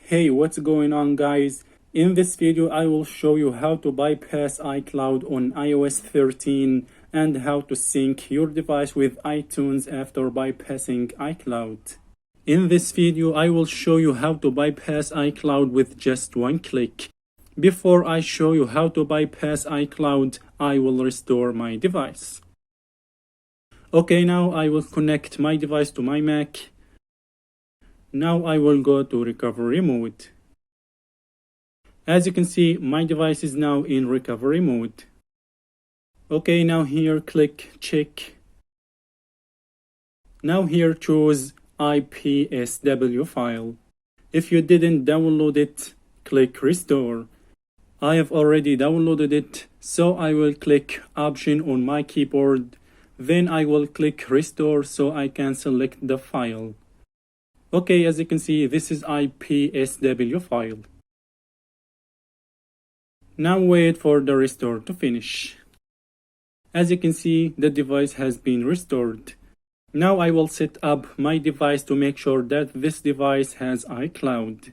Hey, what's going on, guys? In this video I will show you how to bypass iCloud on iOS 13 and how to sync your device with iTunes after bypassing iCloud. In this video I will show you how to bypass iCloud with just one click. Before I show you how to bypass iCloud, I will restore my device. Okay, now I will connect my device to my Mac. Now I will go to recovery mode. As you can see, my device is now in recovery mode. Okay, now here click check. Now here choose IPSW file. If you didn't download it, click restore. I have already downloaded it, so I will click option on my keyboard. Then I will click restore so I can select the file. Okay, as you can see, this is IPSW file. Now wait for the restore to finish. As you can see, the device has been restored. Now I will set up my device to make sure that this device has iCloud.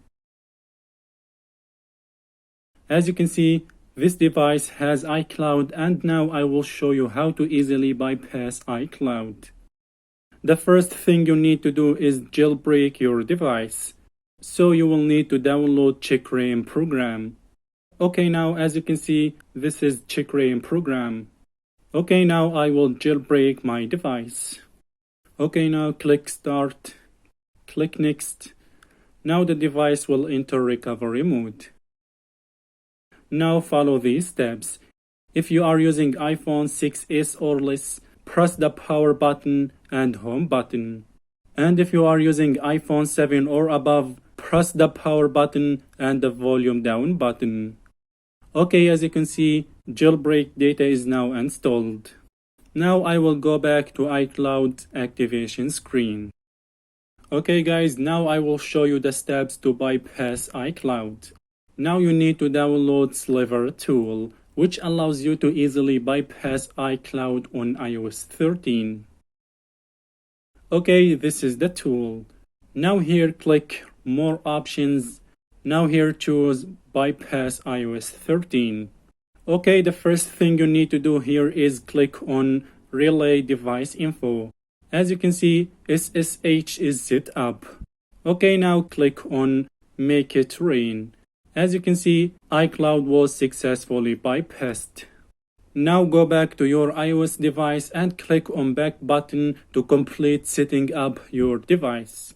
As you can see, this device has iCloud, and now I will show you how to easily bypass iCloud. The first thing you need to do is jailbreak your device. So you will need to download CleanMyMac program. Okay, now as you can see, this is CleanMyMac program. Okay, now I will jailbreak my device. Okay, now click start. Click next. Now the device will enter recovery mode. Now follow these steps. If you are using iPhone 6s or less, press the power button and home button. And if you are using iPhone 7 or above, press the power button and the volume down button. Okay, as you can see, jailbreak data is now installed. Now I will go back to iCloud activation screen. Okay guys, now I will show you the steps to bypass iCloud. Now you need to download Sliver tool, which allows you to easily bypass iCloud on iOS 13. Okay, this is the tool. Now here click more options. Now here choose bypass iOS 13. Okay, the first thing you need to do here is click on relay device info. As you can see, SSH is set up. Okay, now click on make it rain. As you can see, iCloud was successfully bypassed. Now go back to your iOS device and click on back button to complete setting up your device.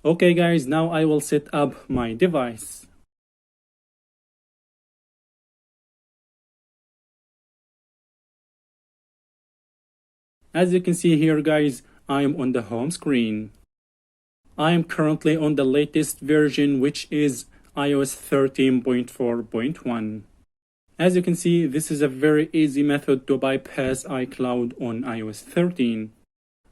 Okay guys, now I will set up my device. As you can see here guys, I am on the home screen. I am currently on the latest version, which is iOS 13.4.1. As you can see, this is a very easy method to bypass iCloud on iOS 13.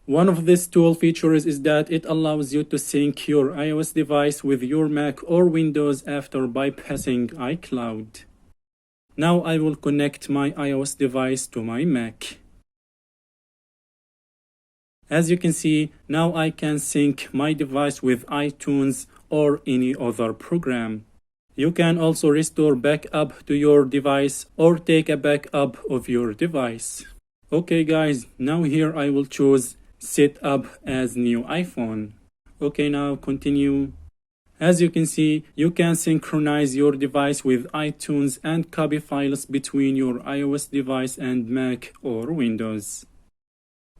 One of these tool features is that it allows you to sync your iOS device with your Mac or Windows after bypassing iCloud. Now I will connect my iOS device to my Mac. As you can see, now I can sync my device with iTunes or any other program. You can also restore backup to your device or take a backup of your device. Okay guys, now here I will choose set up as new iPhone. Okay, now continue. As you can see, you can synchronize your device with iTunes and copy files between your iOS device and Mac or Windows.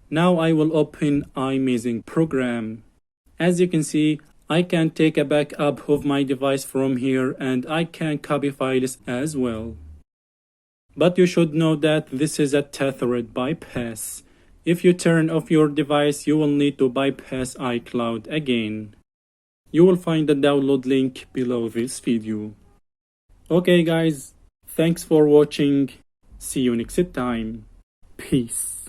Now I will open iMazing program. As you can see, I can take a backup of my device from here and I can copy files as well. But you should know that this is a tethered bypass. If you turn off your device, you will need to bypass iCloud again. You will find the download link below this video. Okay guys, thanks for watching. See you next time. Peace.